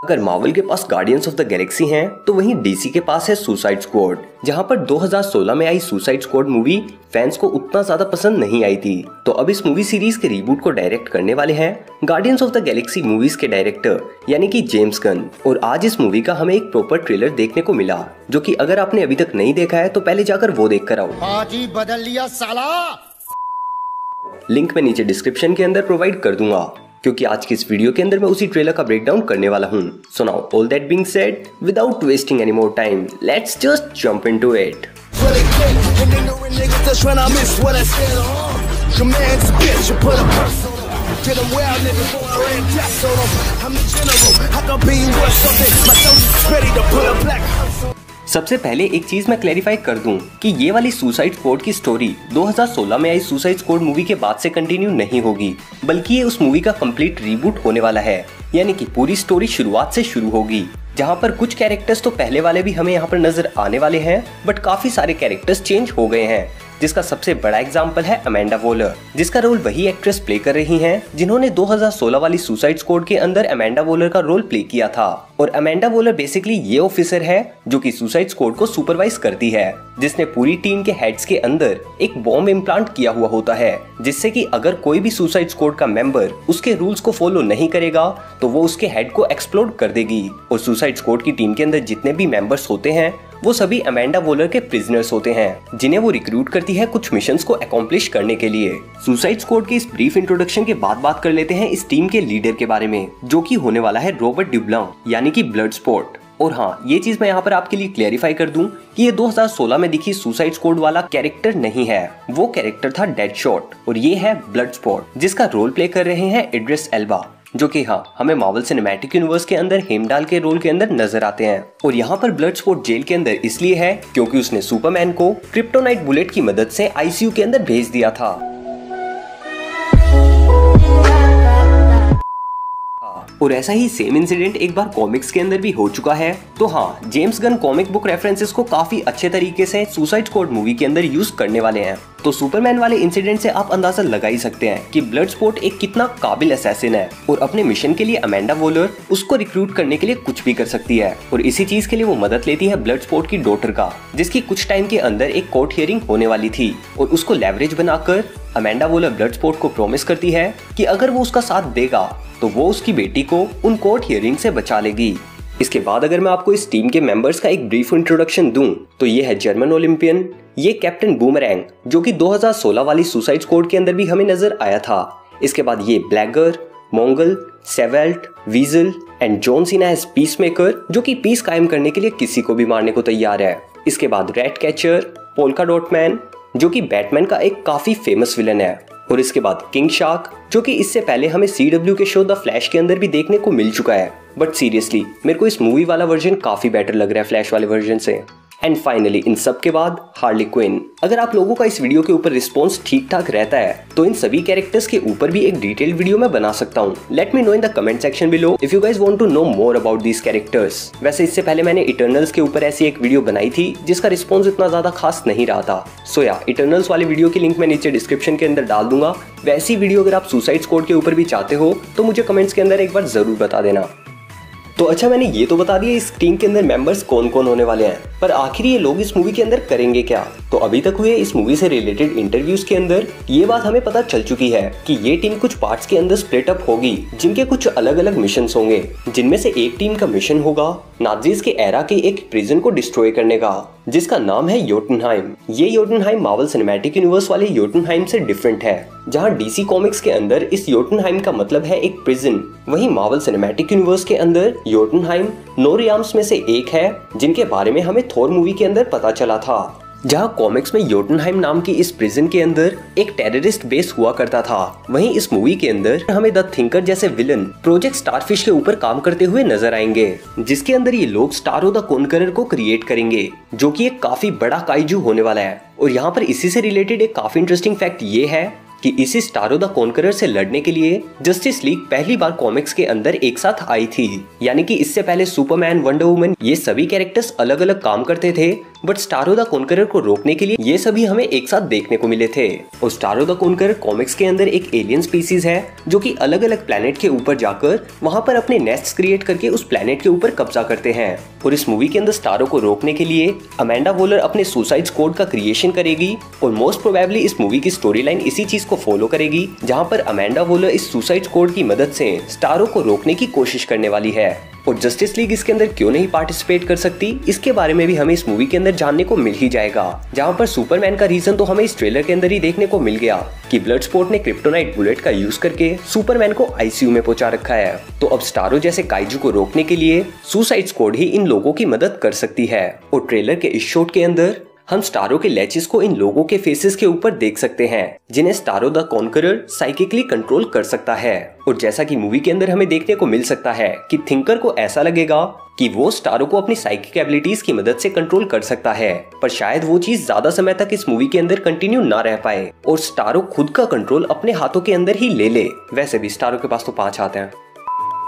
अगर मार्वल के पास guardians of the Galaxy हैं, तो वहीं डीसी के पास है सुसाइड स्क्वाड। जहां पर 2016 में आई सुसाइड स्क्वाड मूवी फैंस को उतना ज्यादा पसंद नहीं आई थी। तो अब इस मूवी सीरीज के रीबूट को डायरेक्ट करने वाले हैं guardians of the Galaxy movies के डायरेक्टर यानी कि जेम्स गन। और आज इस मूवी का हमें एक प्रॉपर ट्रेलर देखने को मिला, जो कि अगर आपने अभी तक नहीं देखा है तो पहले जाकर वो देख कर आओ। आज ही बदल लिया साला। लिंक मैं नीचे डिस्क्रिप्शन के अंदर प्रोवाइड कर दूंगा, क्योंकि आज की इस वीडियो के अंदर मैं उसी ट्रेलर का ब्रेकडाउन करने वाला हूँ। So now all that being said, without wasting any more time, let's just jump into it. सबसे पहले एक चीज मैं क्लैरिफाई कर दूं कि ये वाली सुसाइड स्क्वाड की स्टोरी 2016 में आई सुसाइड स्क्वाड मूवी के बाद से कंटिन्यू नहीं होगी, बल्कि ये उस मूवी का कंप्लीट रीबूट होने वाला है। यानी कि पूरी स्टोरी शुरुआत से शुरू होगी, जहां पर कुछ कैरेक्टर्स तो पहले वाले भी हमें यहाँ पर नजर आने वाले हैं, बट काफी सारे कैरेक्टर्स चेंज हो गए हैं। जिसका सबसे बड़ा एग्जाम्पल है अमेंडा वॉलर, जिसका रोल वही एक्ट्रेस प्ले कर रही हैं जिन्होंने 2016 वाली सुसाइड स्क्वाड के अंदर अमेंडा वॉलर का रोल प्ले किया था। और अमेंडा वॉलर बेसिकली ये ऑफिसर है जो कि सुसाइड स्क्वाड को सुपरवाइज करती है, जिसने पूरी टीम के हेड्स के अंदर एक बॉम्ब इम्प्लांट किया हुआ होता है, जिससे कि अगर कोई भी सुसाइड स्क्वाड का मेंबर उसके रूल्स को फॉलो नहीं करेगा तो वो उसके हेड को एक्सप्लोड कर देगी। और सुसाइड स्क्वाड की टीम के अंदर जितने भी मेंबर्स होते हैं वो सभी अमेंडा वॉलर के प्रिजनर्स होते हैं, जिन्हें वो रिक्रूट करती है कुछ मिशंस को अकॉम्प्लिश करने के लिए। सुसाइड स्क्वाड के इस ब्रीफ इंट्रोडक्शन के बाद बात कर लेते हैं इस टीम के लीडर के बारे में, जो कि होने वाला है रॉबर्ट ड्यूब्लान यानी कि ब्लडस्पॉट। और हाँ, ये चीज मैं यहाँ पर आपके लिए क्लैरिफाई कर दूं कि ये 2016 में दिखी सुसाइड स्क्वाड वाला कैरेक्टर नहीं है, वो कैरेक्टर था डेडशॉट और ये है ब्लडस्पॉट, जिसका रोल प्ले कर रहे हैं इड्रिस एल्बा, जो कि हाँ हमें मार्वल सिनेमैटिक यूनिवर्स के अंदर हेमडाल के रोल के अंदर नजर आते हैं। और यहाँ पर ब्लडस्पॉट जेल के अंदर इसलिए है क्योंकि उसने सुपरमैन को क्रिप्टोनाइट बुलेट की मदद से आईसीयू के अंदर भेज दिया था। और ऐसा ही सेम इंसिडेंट एक बार कॉमिक्स के अंदर भी हो चुका है। तो हाँ, James Gunn comic book references को काफी अच्छे तरीके से सुसाइड स्क्वाड मूवी के अंदर यूज करने वाले हैं। तो सुपरमैन वाले इंसिडेंट से आप अंदाजा लगा ही सकते हैं कि ब्लडस्पॉट एक कितना काबिल असैसिन है और अपने मिशन के लिए अमेंडा वॉलर उसको रिक्रूट करने के लिए कुछ भी कर सकती है। और इसी चीज के लिए वो मदद लेती है ब्लडस्पॉट की डॉटर का, जिसकी कुछ टाइम के अंदर एक कोर्ट हियरिंग होने वाली थी। और उसको लेवरेज बनाकर अमेंडा वॉलर ब्लडस्पॉट को प्रॉमिस करती है कि अगर वो उसका साथ देगा तो वो उसकी बेटी को उन कोर्ट हियरिंग से बचा लेगी। इसके बाद अगर मैं आपको इस टीम के मेंबर्स का एक ब्रीफ इंट्रोडक्शन दूं, तो ये है जर्मन ओलंपियन, ये कैप्टन बूमरैंग, जो कि 2016 वाली सुसाइड स्क्वाड के अंदर भी हमें नजर आया था। इसके बाद ये Blackguard, Mongal, Savant, Weasel and John Cena as Peacemaker, जो कि पीस कायम करने के लिए किसी को भी मारने को तैयार है। इसके बाद rat catcher, polka dot man, जो कि बैटमैन का एक काफी फेमस विलन है। और इसके बाद किंग शार्क, जो कि इससे पहले हमें CW के शो द फ्लैश के अंदर भी देखने को मिल चुका है, बट सीरियसली मेरे को इस मूवी वाला वर्जन काफी बेटर लग रहा है फ्लैश वाले वर्जन से। एंड फाइनली इन सब के बाद हार्ली क्विन। अगर आप लोगों का इस वीडियो के ऊपर रिस्पॉन्स ठीक ठाक रहता है तो इन सभी कैरेक्टर्स के ऊपर भी एक डिटेल्ड वीडियो मैं बना सकता हूँ। Let me know in the comment section below if you guys want to know more about these characters. वैसे इससे पहले मैंने इटर्नल्स के ऊपर ऐसी एक वीडियो बनाई थी जिसका रिस्पॉन्स इतना ज्यादा खास नहीं रहा था। सो या इटर्नल्स वाली वीडियो की लिंक मैं नीचे डिस्क्रिप्शन के अंदर डाल दूंगा। वैसी वीडियो अगर आप सुसाइड स्क्वाड के ऊपर भी चाहते हो तो मुझे कमेंट्स के अंदर एक बार जरूर बता देना। तो अच्छा, मैंने ये तो बता दिया इस टीम के अंदर मेंबर्स कौन कौन होने वाले हैं, पर आखिर ये लोग इस मूवी के अंदर करेंगे क्या? तो अभी तक हुए इस मूवी से रिलेटेड इंटरव्यूज के अंदर ये बात हमें पता चल चुकी है कि ये टीम कुछ पार्ट्स के अंदर स्प्लिट अप होगी, जिनके कुछ अलग अलग मिशंस होंगे। जिनमें से एक टीम का मिशन होगा नाजीज के एरा के एक प्रिजन को डिस्ट्रॉय करने का, जिसका नाम है योटनहाइम। ये योटनहाइम मार्वल सिनेमैटिक यूनिवर्स वाले योटनहाइम से डिफरेंट है। जहां डीसी कॉमिक्स के अंदर इस योटनहाइम का मतलब है एक प्रिजन, वहीं मार्वल सिनेमैटिक यूनिवर्स के अंदर योटनहाइम नोरियाम्स में से एक है, जिनके बारे में हमें थोर मूवी के अंदर पता चला था। जहां कॉमिक्स में योटनहाइम नाम की इस प्रिजन के अंदर एक टेररिस्ट बेस हुआ करता था, वहीं इस मूवी के अंदर हमें द थिंकर जैसे विलन प्रोजेक्ट स्टारफिश के ऊपर काम करते हुए नजर आएंगे, जिसके अंदर ये लोग स्टारो द कॉन्करर को क्रिएट करेंगे, जो कि एक काफी बड़ा काइजू होने वाला है। और यहाँ पर इसी से रिलेटेड एक काफी इंटरेस्टिंग फैक्ट ये है कि इसी स्टारो द कॉन्करर से लड़ने के लिए जस्टिस लीग पहली बार कॉमिक्स के अंदर एक साथ आई थी। यानी कि इससे पहले सुपरमैन, वंडर वुमन ये सभी कैरेक्टर्स अलग अलग काम करते थे, बट स्टारो द कॉन्करर को रोकने के लिए ये सभी हमें एक साथ देखने को मिले थे। और स्टारो द कॉन्करर कॉमिक्स के अंदर एक एलियन स्पीसीज है जो कि अलग अलग प्लेनेट के ऊपर जाकर वहां पर अपने नेस्ट्स क्रिएट करके उस प्लेनेट के ऊपर कब्जा करते हैं। और इस मूवी के अंदर स्टारो को रोकने के लिए अमेंडा वॉलर अपने सुसाइड स्क्वाड का क्रिएशन करेगी और मोस्ट प्रोबेबली इस मूवी की स्टोरी लाइन इसी चीज को फॉलो करेगी, जहां पर अमेंडा वॉलर इस सुसाइड स्क्वाड की मदद से स्टारो को रोकने की कोशिश करने वाली है। और जस्टिस लीग इसके अंदर क्यों नहीं पार्टिसिपेट कर सकती, इसके बारे में भी हमें इस मूवी के अंदर जानने को मिल ही जाएगा। जहां पर सुपरमैन का रीजन तो हमें इस ट्रेलर के अंदर ही देखने को मिल गया कि ब्लडस्पोर्ट ने क्रिप्टोनाइट बुलेट का यूज करके सुपरमैन को आईसीयू में पहुंचा रखा है। तो अब स्टारो जैसे काइजू को रोकने के लिए सुसाइड स्क्वाड ही इन लोगों की मदद कर सकती है। और ट्रेलर के इस शॉट के अंदर हम स्टारो के लैचेस को इन लोगों के फेसेस के ऊपर देख सकते हैं, जिन्हें स्टारो द कॉन्करर साइकिकली कंट्रोल कर सकता है। और जैसा कि मूवी के अंदर हमें देखने को मिल सकता है कि थिंकर को ऐसा लगेगा कि वो स्टारो को अपनी साइकिक एबिलिटीज की मदद से कंट्रोल कर सकता है, पर शायद वो चीज ज्यादा समय तक इस मूवी के अंदर कंटिन्यू ना रह पाए और स्टारो खुद का कंट्रोल अपने हाथों के अंदर ही ले ले। वैसे भी स्टारो के पास तो 5 हाथ हैं।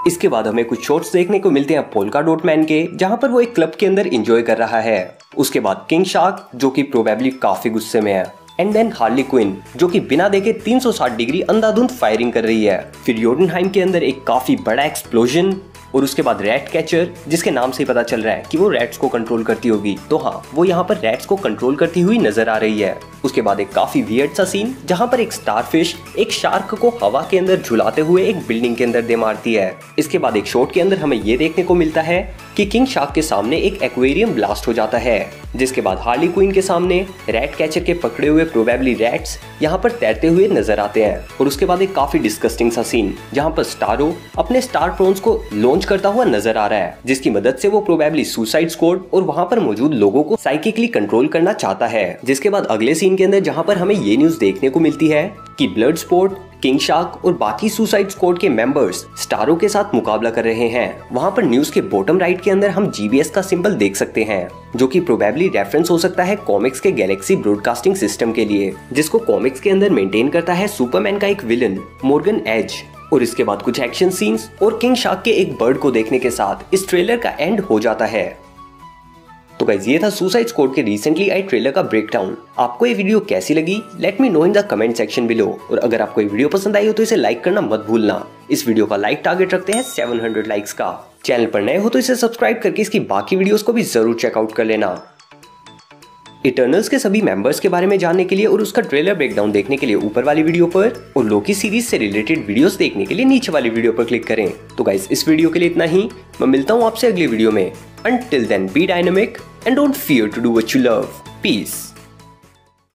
इसके बाद हमें कुछ शॉट्स देखने को मिलते हैं पोल्का डॉट मैन के, जहां पर वो एक क्लब के अंदर एंजॉय कर रहा है। उसके बाद किंग शार्क जो कि प्रोबेबली काफी गुस्से में है, एंड देन हार्ली क्विन जो कि बिना देखे 360 डिग्री अंधाधुंध फायरिंग कर रही है। फिर योटनहाइम के अंदर एक काफी बड़ा एक्सप्लोजन, और उसके बाद रैट कैचर जिसके नाम से पता चल रहा है कि वो रैट्स को कंट्रोल करती होगी, तो हाँ वो यहाँ पर रैट्स को कंट्रोल करती हुई नजर आ रही है। उसके बाद एक काफी वियर्ड सा सीन जहाँ पर एक स्टारफिश एक शार्क को हवा के अंदर झुलाते हुए एक बिल्डिंग के अंदर दे मारती है। इसके बाद एक शॉट के अंदर हमें ये देखने को मिलता है कि किंग शार्क के सामने एक एक्वेरियम ब्लास्ट हो जाता है, जिसके बाद हार्ली क्वीन के सामने रैट कैचर के पकड़े हुए प्रोबेबली रैट्स यहाँ पर तैरते हुए नजर आते हैं। और उसके बाद एक काफी डिस्गस्टिंग सा सीन जहाँ पर स्टारो अपने स्टार ट्रोन्स को लॉन्च करता हुआ नजर आ रहा है, जिसकी मदद से वो प्रोबेबली सुसाइड स्क्वाड और वहां पर मौजूद लोगों को साइकिकली कंट्रोल करना चाहता है। जिसके बाद अगले सीन के अंदर जहां पर हमें ये न्यूज देखने को मिलती है कि ब्लडस्पोर्ट, किंग शार्क और बाकी सुसाइड स्क्वाड के मेंबर्स स्टारो के साथ मुकाबला कर रहे हैं। वहां पर न्यूज के बॉटम राइट के अंदर हम जीबीएस का सिंबल देख सकते हैं, जो कि प्रोबेबली रेफरेंस हो सकता है कॉमिक्स के गैलेक्सी ब्रॉडकास्टिंग सिस्टम के लिए, जिसको कॉमिक्स के अंदर मेंटेन करता है सुपरमैन का एक विलन मॉर्गन एज। और इसके बाद कुछ एक्शन सीन्स और किंग शार्क के एक बर्ड को देखने के साथ इस ट्रेलर का एंड हो जाता है। तो गाइस ये था सुसाइड स्क्वाड के रिसेंटली आई ट्रेलर का ब्रेकडाउन। आपको ये वीडियो कैसी लगी late me know in the comment section below. और अगर आपको ये वीडियो पसंद आई हो तो इसे लाइक करना मत भूलना। इस वीडियो का लाइक टारगेट रखते हैं 700 लाइक्स का। चैनल पर नए हो तो इसे सब्सक्राइब करके इसकी बाकी वीडियोस को भी जरूर चेकआउट कर लेना। इटर्नल्स के सभी मेंबर्स के बारे में जानने के लिए और उसका ट्रेलर ब्रेकडाउन देखने के लिए ऊपर वाली वीडियो पर, और लोकी सीरीज से रिलेटेड वीडियोस देखने के लिए नीचे वाली वीडियो पर क्लिक करें। तो गाइस इस वीडियो के लिए इतना ही। मैं मिलता हूँ आपसे अगली वीडियो में। Until then, be dynamic and don't fear to do what you love. Peace.